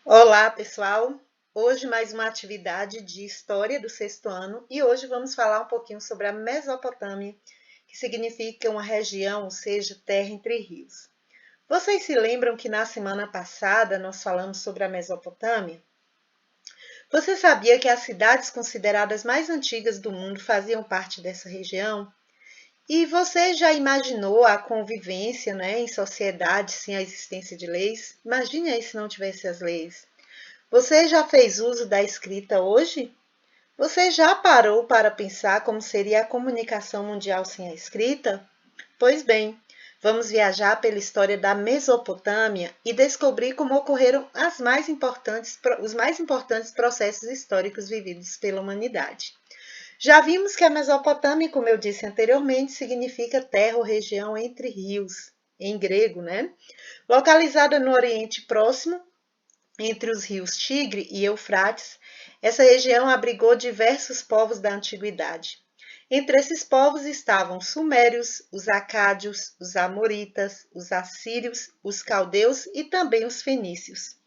Olá, pessoal! Hoje mais uma atividade de história do sexto ano e hoje vamos falar um pouquinho sobre a Mesopotâmia, que significa uma região, ou seja, terra entre rios. Vocês se lembram que na semana passada nós falamos sobre a Mesopotâmia? Você sabia que as cidades consideradas mais antigas do mundo faziam parte dessa região? E você já imaginou a convivência, né, em sociedade sem a existência de leis? Imagine aí se não tivesse as leis. Você já fez uso da escrita hoje? Você já parou para pensar como seria a comunicação mundial sem a escrita? Pois bem, vamos viajar pela história da Mesopotâmia e descobrir como ocorreram os mais importantes processos históricos vividos pela humanidade. Já vimos que a Mesopotâmia, como eu disse anteriormente, significa terra ou região entre rios, em grego, né? Localizada no Oriente Próximo, entre os rios Tigre e Eufrates, essa região abrigou diversos povos da antiguidade. Entre esses povos estavam os sumérios, os acádios, os amoritas, os assírios, os caldeus e também os fenícios.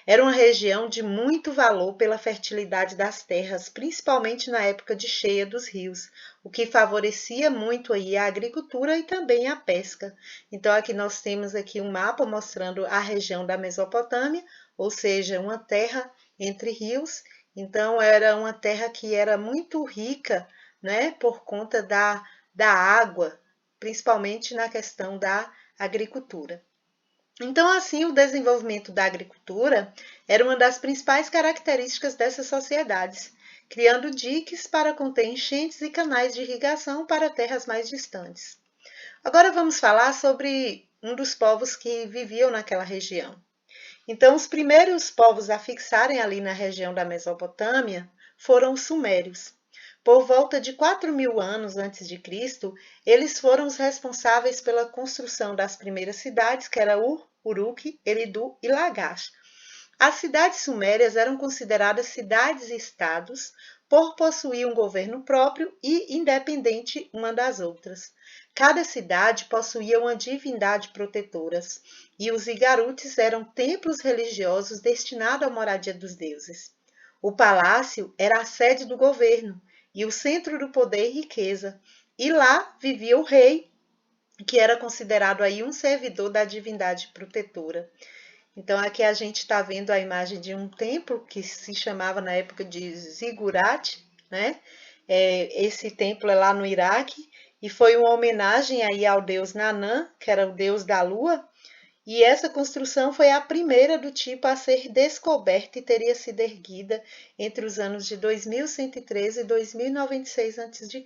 Era uma região de muito valor pela fertilidade das terras, principalmente na época de cheia dos rios, o que favorecia muito aí a agricultura e também a pesca. Então aqui nós temos aqui um mapa mostrando a região da Mesopotâmia, ou seja, uma terra entre rios. Então era uma terra que era muito rica, né, por conta da água, principalmente na questão da agricultura. Então, assim, o desenvolvimento da agricultura era uma das principais características dessas sociedades, criando diques para conter enchentes e canais de irrigação para terras mais distantes. Agora vamos falar sobre um dos povos que viviam naquela região. Então, os primeiros povos a fixarem ali na região da Mesopotâmia foram os sumérios. Por volta de 4.000 anos antes de Cristo, eles foram os responsáveis pela construção das primeiras cidades, que era Ur, Uruk, Eridu e Lagash. As cidades sumérias eram consideradas cidades-estados por possuir um governo próprio e independente uma das outras. Cada cidade possuía uma divindade protetora, e os igarutes eram templos religiosos destinados à moradia dos deuses. O palácio era a sede do governo e o centro do poder e riqueza, e lá vivia o rei, que era considerado aí um servidor da divindade protetora. Então aqui a gente está vendo a imagem de um templo que se chamava na época de Ziggurat, né? Esse templo é lá no Iraque e foi uma homenagem aí ao deus Nanã, que era o deus da lua, e essa construção foi a primeira do tipo a ser descoberta e teria sido erguida entre os anos de 2113 e 2096 a.C.,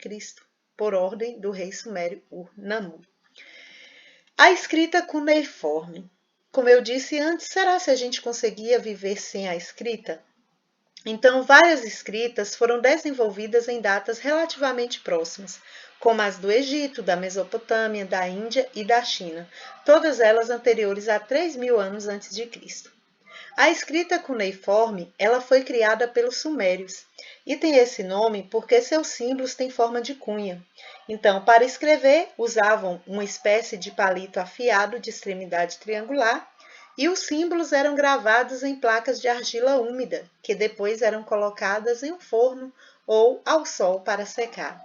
por ordem do rei sumério Ur-Nammu. A escrita cuneiforme. Como eu disse antes, será se a gente conseguia viver sem a escrita? Então, várias escritas foram desenvolvidas em datas relativamente próximas, como as do Egito, da Mesopotâmia, da Índia e da China, todas elas anteriores a 3.000 anos antes de Cristo. A escrita cuneiforme, ela foi criada pelos sumérios e tem esse nome porque seus símbolos têm forma de cunha. Então, para escrever, usavam uma espécie de palito afiado de extremidade triangular e os símbolos eram gravados em placas de argila úmida, que depois eram colocadas em um forno ou ao sol para secar.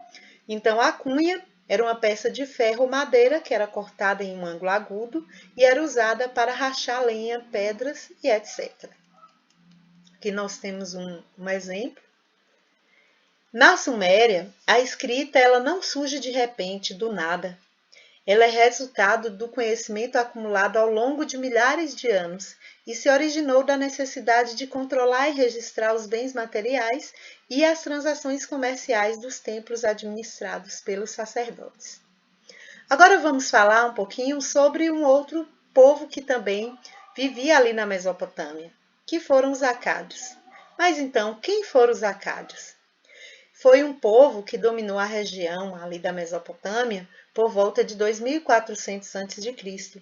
Então, a cunha era uma peça de ferro ou madeira que era cortada em um ângulo agudo e era usada para rachar lenha, pedras e etc. Aqui nós temos um exemplo. Na Suméria, a escrita ela não surge de repente, do nada. Ela é resultado do conhecimento acumulado ao longo de milhares de anos e se originou da necessidade de controlar e registrar os bens materiais e as transações comerciais dos templos administrados pelos sacerdotes. Agora vamos falar um pouquinho sobre um outro povo que também vivia ali na Mesopotâmia, que foram os acádios. Mas então, quem foram os acádios? Foi um povo que dominou a região ali da Mesopotâmia por volta de 2400 a.C.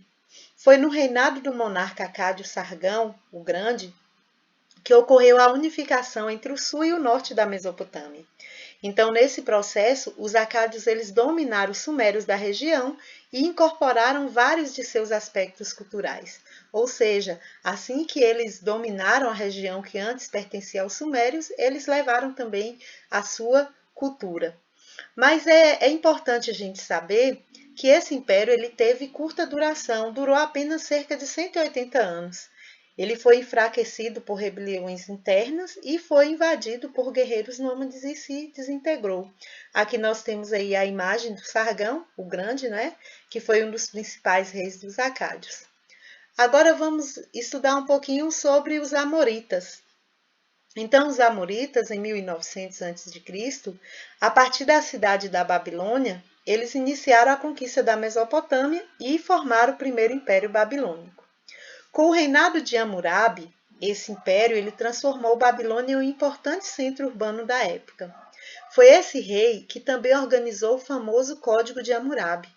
Foi no reinado do monarca acádio Sargão, o Grande, que ocorreu a unificação entre o sul e o norte da Mesopotâmia. Então, nesse processo, os acádios eles dominaram os sumérios da região e incorporaram vários de seus aspectos culturais. Ou seja, assim que eles dominaram a região que antes pertencia aos sumérios, eles levaram também a sua cultura. Mas é importante a gente saber que esse império ele teve curta duração, durou apenas cerca de 180 anos. Ele foi enfraquecido por rebeliões internas e foi invadido por guerreiros nômades e se desintegrou. Aqui nós temos aí a imagem do Sargão, o Grande, né, que foi um dos principais reis dos acádios. Agora vamos estudar um pouquinho sobre os amoritas. Então, os amoritas, em 1900 a.C., a partir da cidade da Babilônia, eles iniciaram a conquista da Mesopotâmia e formaram o primeiro império babilônico. Com o reinado de Hammurabi, esse império ele transformou Babilônia em um importante centro urbano da época. Foi esse rei que também organizou o famoso Código de Hammurabi.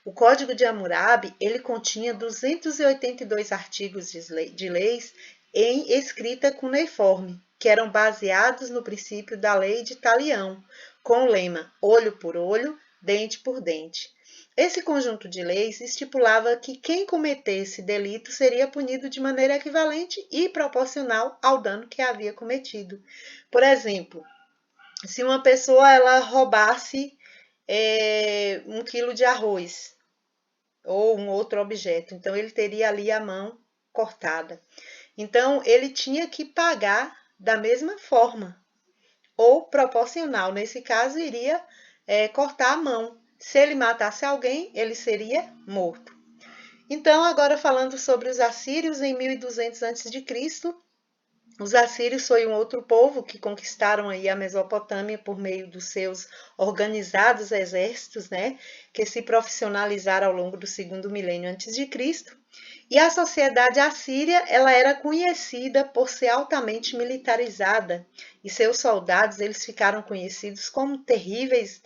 O Código de Hammurabi ele continha 282 artigos de leis em escrita cuneiforme, que eram baseados no princípio da lei de Talião, com o lema olho por olho, dente por dente. Esse conjunto de leis estipulava que quem cometesse delito seria punido de maneira equivalente e proporcional ao dano que havia cometido. Por exemplo, se uma pessoa ela roubasse 1 quilo de arroz ou um outro objeto, então ele teria ali a mão cortada. Então ele tinha que pagar da mesma forma, ou proporcional. Nesse caso, iria cortar a mão. Se ele matasse alguém, ele seria morto. Então, agora falando sobre os assírios, em 1200 a.C., os assírios foi um outro povo que conquistaram aí a Mesopotâmia por meio dos seus organizados exércitos, né, que se profissionalizaram ao longo do segundo milênio antes de Cristo. E a sociedade assíria, ela era conhecida por ser altamente militarizada, e seus soldados, eles ficaram conhecidos como temíveis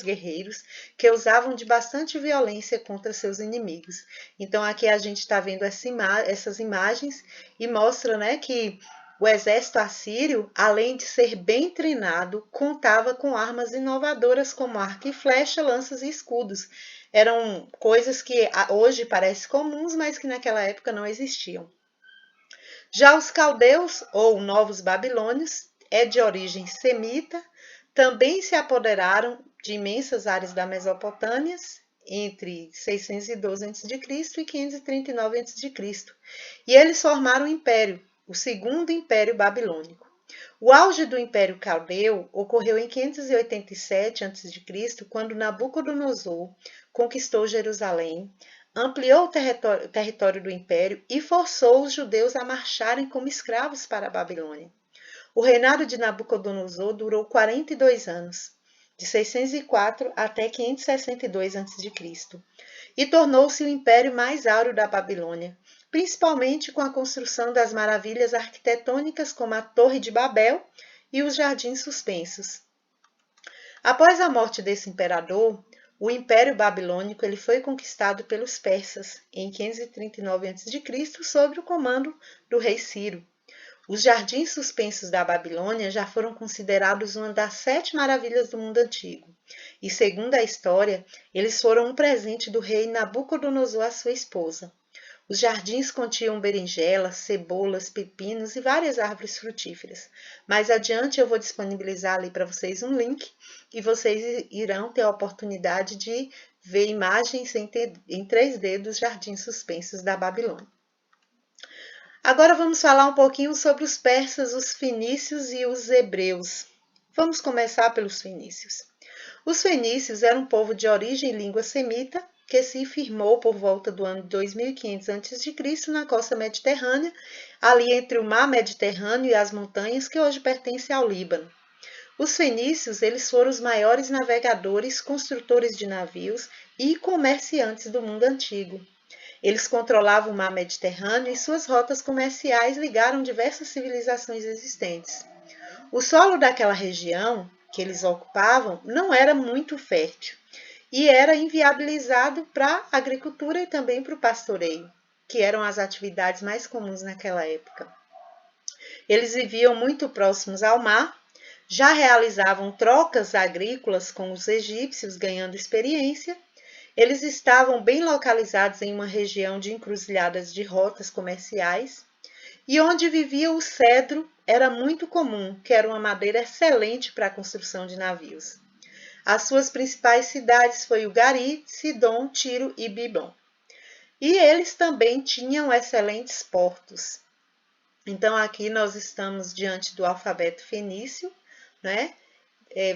guerreiros que usavam de bastante violência contra seus inimigos. Então aqui a gente está vendo essas imagens e mostra, né, que o exército assírio, além de ser bem treinado, contava com armas inovadoras como arco e flecha, lanças e escudos. Eram coisas que hoje parecem comuns, mas que naquela época não existiam. Já os caldeus, ou novos babilônios, é de origem semita, também se apoderaram de imensas áreas da Mesopotâmia entre 612 a.C. e 539 a.C. E eles formaram um império, o Segundo Império Babilônico. O auge do Império Caldeu ocorreu em 587 a.C., quando Nabucodonosor conquistou Jerusalém, ampliou o território do império e forçou os judeus a marcharem como escravos para a Babilônia. O reinado de Nabucodonosor durou 42 anos, de 604 até 562 a.C., e tornou-se o império mais áureo da Babilônia, principalmente com a construção das maravilhas arquitetônicas como a Torre de Babel e os Jardins Suspensos. Após a morte desse imperador, o Império Babilônico ele foi conquistado pelos persas em 539 a.C. sob o comando do rei Ciro. Os Jardins Suspensos da Babilônia já foram considerados uma das 7 maravilhas do mundo antigo. E, segundo a história, eles foram um presente do rei Nabucodonosor à sua esposa. Os jardins continham berinjelas, cebolas, pepinos e várias árvores frutíferas. Mais adiante eu vou disponibilizar ali para vocês um link e vocês irão ter a oportunidade de ver imagens em 3D dos Jardins Suspensos da Babilônia. Agora vamos falar um pouquinho sobre os persas, os fenícios e os hebreus. Vamos começar pelos fenícios. Os fenícios eram um povo de origem e língua semita que se firmou por volta do ano 2500 a.C. na costa mediterrânea, ali entre o mar Mediterrâneo e as montanhas que hoje pertencem ao Líbano. Os fenícios eles foram os maiores navegadores, construtores de navios e comerciantes do mundo antigo. Eles controlavam o mar Mediterrâneo e suas rotas comerciais ligaram diversas civilizações existentes. O solo daquela região que eles ocupavam não era muito fértil e era inviabilizado para a agricultura e também para o pastoreio, que eram as atividades mais comuns naquela época. Eles viviam muito próximos ao mar, já realizavam trocas agrícolas com os egípcios, ganhando experiência. Eles estavam bem localizados em uma região de encruzilhadas de rotas comerciais, e onde vivia o cedro era muito comum, que era uma madeira excelente para a construção de navios. As suas principais cidades foram o Gari, Sidom, Tiro e Bibom. E eles também tinham excelentes portos. Então aqui nós estamos diante do alfabeto fenício, né?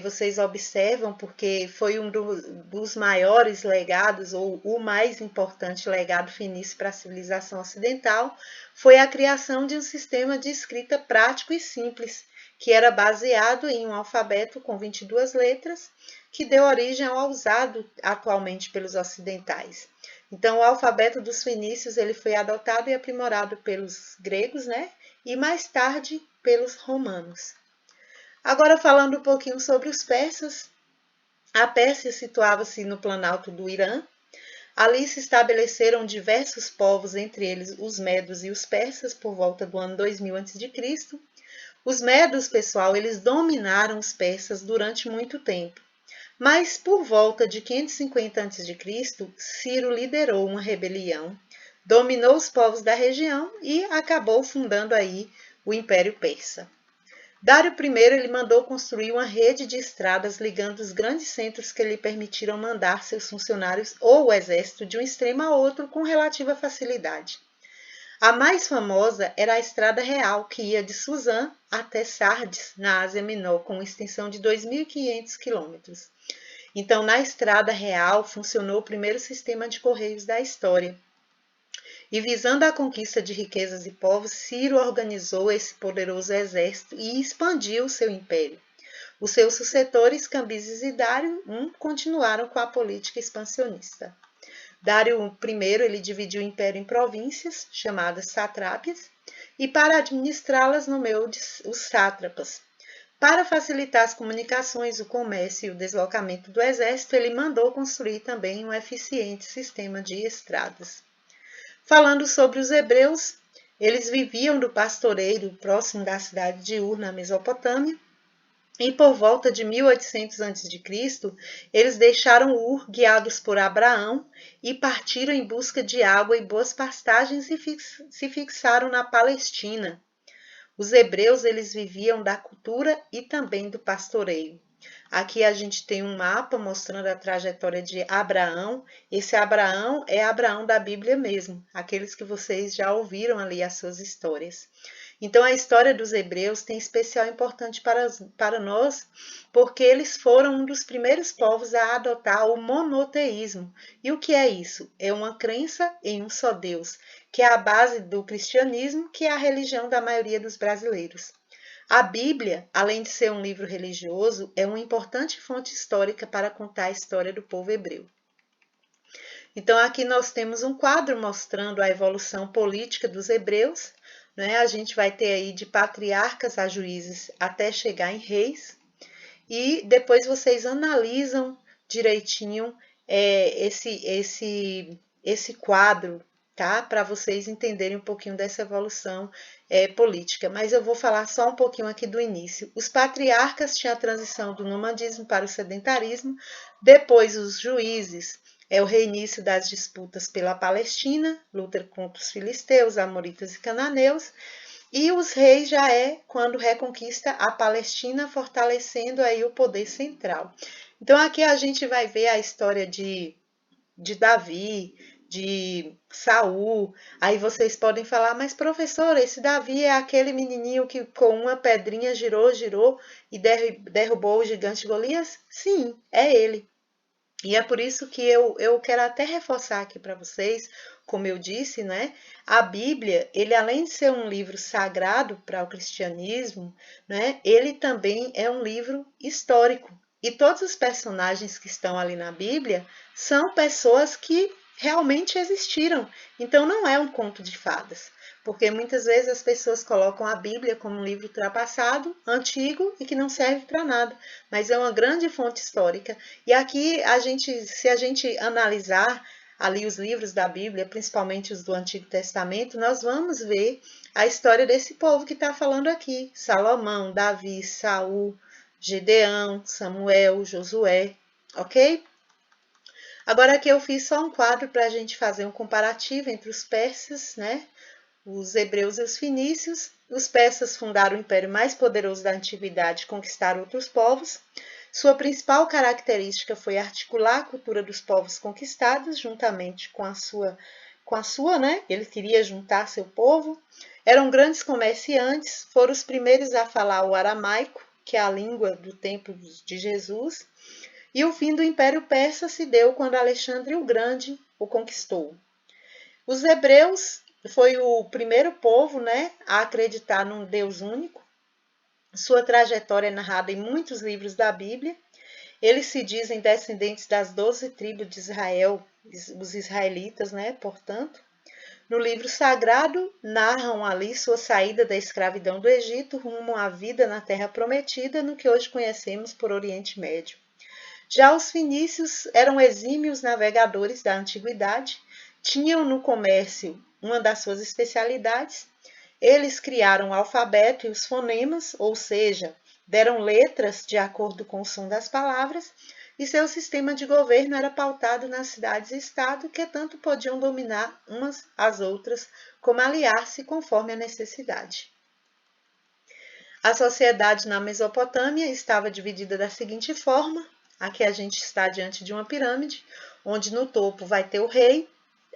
Vocês observam, porque foi um dos maiores legados, ou o mais importante legado fenício para a civilização ocidental, foi a criação de um sistema de escrita prático e simples, que era baseado em um alfabeto com 22 letras, que deu origem ao usado atualmente pelos ocidentais. Então, o alfabeto dos fenícios ele foi adotado e aprimorado pelos gregos, né? E mais tarde pelos romanos. Agora, falando um pouquinho sobre os persas, a Pérsia situava-se no planalto do Irã. Ali se estabeleceram diversos povos, entre eles os medos e os persas, por volta do ano 2000 a.C. Os medos, pessoal, eles dominaram os persas durante muito tempo. Mas por volta de 550 a.C., Ciro liderou uma rebelião, dominou os povos da região e acabou fundando aí o Império Persa. Dário I ele mandou construir uma rede de estradas ligando os grandes centros que lhe permitiram mandar seus funcionários ou o exército de um extremo a outro com relativa facilidade. A mais famosa era a Estrada Real, que ia de Suzã até Sardes, na Ásia Menor, com uma extensão de 2.500 quilômetros. Então, na Estrada Real funcionou o primeiro sistema de correios da história. E visando a conquista de riquezas e povos, Ciro organizou esse poderoso exército e expandiu o seu império. Os seus sucessores, Cambises e Dário I, continuaram com a política expansionista. Dário I ele dividiu o império em províncias, chamadas satrápias, e para administrá-las nomeou os sátrapas. Para facilitar as comunicações, o comércio e o deslocamento do exército, ele mandou construir também um eficiente sistema de estradas. Falando sobre os hebreus, eles viviam do pastoreio próximo da cidade de Ur, na Mesopotâmia, e por volta de 1800 a.C., eles deixaram Ur guiados por Abraão e partiram em busca de água e boas pastagens e se fixaram na Palestina. Os hebreus eles viviam da cultura e também do pastoreio. Aqui a gente tem um mapa mostrando a trajetória de Abraão. Esse Abraão é Abraão da Bíblia mesmo, aqueles que vocês já ouviram ali as suas histórias. Então a história dos hebreus tem especial importância para nós, porque eles foram um dos primeiros povos a adotar o monoteísmo. E o que é isso? É uma crença em um só Deus, que é a base do cristianismo, que é a religião da maioria dos brasileiros. A Bíblia, além de ser um livro religioso, é uma importante fonte histórica para contar a história do povo hebreu. Então, aqui nós temos um quadro mostrando a evolução política dos hebreus, né? A gente vai ter aí de patriarcas a juízes até chegar em reis, e depois vocês analisam direitinho esse quadro, tá? Para vocês entenderem um pouquinho dessa evolução política. Mas eu vou falar só um pouquinho aqui do início. Os patriarcas tinham a transição do nomadismo para o sedentarismo, depois os juízes, o reinício das disputas pela Palestina, luta contra os filisteus, amoritas e cananeus, e os reis já é quando reconquista a Palestina, fortalecendo aí o poder central. Então aqui a gente vai ver a história de Davi, de Saul. Aí vocês podem falar, mas professor, esse Davi é aquele menininho que com uma pedrinha girou e derrubou o gigante Golias? Sim, é ele. E é por isso que eu quero até reforçar aqui para vocês, como eu disse, né? A Bíblia, ele além de ser um livro sagrado para o cristianismo, né? Ele também é um livro histórico. E todos os personagens que estão ali na Bíblia são pessoas que realmente existiram. Então não é um conto de fadas. Porque muitas vezes as pessoas colocam a Bíblia como um livro ultrapassado, antigo e que não serve para nada, mas é uma grande fonte histórica. E aqui se a gente analisar ali os livros da Bíblia, principalmente os do Antigo Testamento, nós vamos ver a história desse povo que está falando aqui: Salomão, Davi, Saul, Gedeão, Samuel, Josué, ok? Agora aqui eu fiz só um quadro para a gente fazer um comparativo entre os persas, né? Os hebreus e os fenícios. Os persas fundaram o império mais poderoso da antiguidade e conquistaram outros povos. Sua principal característica foi articular a cultura dos povos conquistados, juntamente com a sua, né? Ele queria juntar seu povo. Eram grandes comerciantes, foram os primeiros a falar o aramaico, que é a língua do tempo de Jesus. E o fim do Império Persa se deu quando Alexandre o Grande o conquistou. Os hebreus foi o primeiro povo, né, a acreditar num Deus único. Sua trajetória é narrada em muitos livros da Bíblia. Eles se dizem descendentes das 12 tribos de Israel, os israelitas, né, portanto. No livro sagrado, narram ali sua saída da escravidão do Egito rumo à vida na Terra Prometida, no que hoje conhecemos por Oriente Médio. Já os fenícios eram exímios navegadores da antiguidade, tinham no comércio uma das suas especialidades. Eles criaram o alfabeto e os fonemas, ou seja, deram letras de acordo com o som das palavras, e seu sistema de governo era pautado nas cidades e estado, que tanto podiam dominar umas às outras, como aliar-se conforme a necessidade. A sociedade na Mesopotâmia estava dividida da seguinte forma: aqui a gente está diante de uma pirâmide, onde no topo vai ter o rei,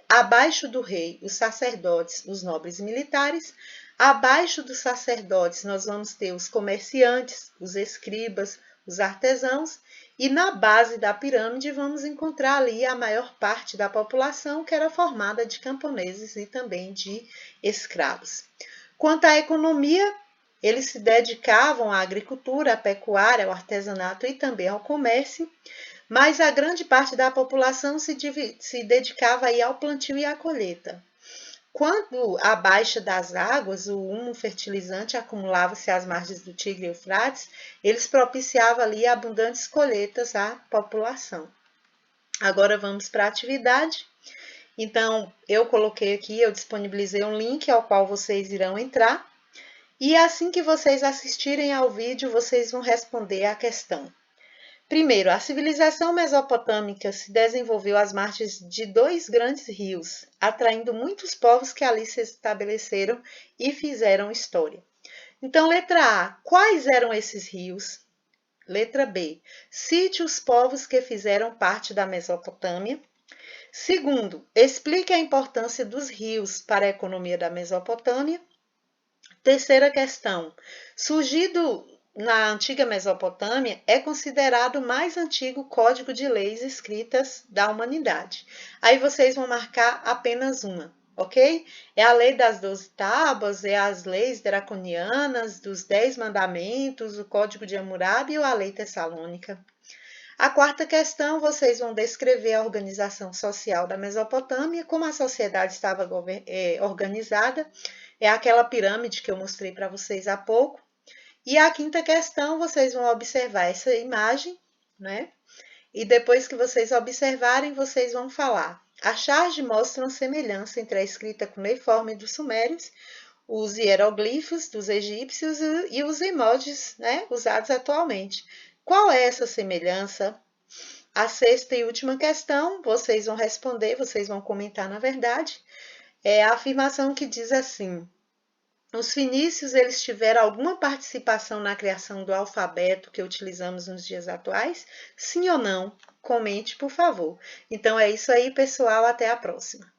abaixo do rei os sacerdotes, os nobres e militares, abaixo dos sacerdotes nós vamos ter os comerciantes, os escribas, os artesãos, e na base da pirâmide vamos encontrar ali a maior parte da população, que era formada de camponeses e também de escravos. Quanto à economia, eles se dedicavam à agricultura, à pecuária, ao artesanato e também ao comércio, mas a grande parte da população se dedicava aí ao plantio e à colheita. Quando a baixa das águas, o humo fertilizante acumulava-se às margens do Tigre e Eufrates, eles propiciavam ali abundantes colheitas à população. Agora vamos para a atividade. Então, eu coloquei aqui, eu disponibilizei um link ao qual vocês irão entrar. E assim que vocês assistirem ao vídeo, vocês vão responder à questão. Primeiro, a civilização mesopotâmica se desenvolveu às margens de 2 grandes rios, atraindo muitos povos que ali se estabeleceram e fizeram história. Então, letra A, quais eram esses rios? Letra B, cite os povos que fizeram parte da Mesopotâmia. Segundo, explique a importância dos rios para a economia da Mesopotâmia. Terceira questão, surgido na antiga Mesopotâmia, é considerado o mais antigo código de leis escritas da humanidade. Aí vocês vão marcar apenas uma, ok? É a lei das 12 tábuas, é as leis draconianas, dos 10 mandamentos, o código de Hammurabi ou a lei tessalônica. A quarta questão, vocês vão descrever a organização social da Mesopotâmia, como a sociedade estava organizada, é aquela pirâmide que eu mostrei para vocês há pouco. E a quinta questão, vocês vão observar essa imagem, né? E depois que vocês observarem, vocês vão falar. As charges mostram semelhança entre a escrita cuneiforme dos sumérios, os hieroglifos dos egípcios e os emojis, né, usados atualmente. Qual é essa semelhança? A sexta e última questão, vocês vão responder, vocês vão comentar na verdade, é a afirmação que diz assim: os fenícios, eles tiveram alguma participação na criação do alfabeto que utilizamos nos dias atuais? Sim ou não? Comente, por favor. Então é isso aí, pessoal. Até a próxima.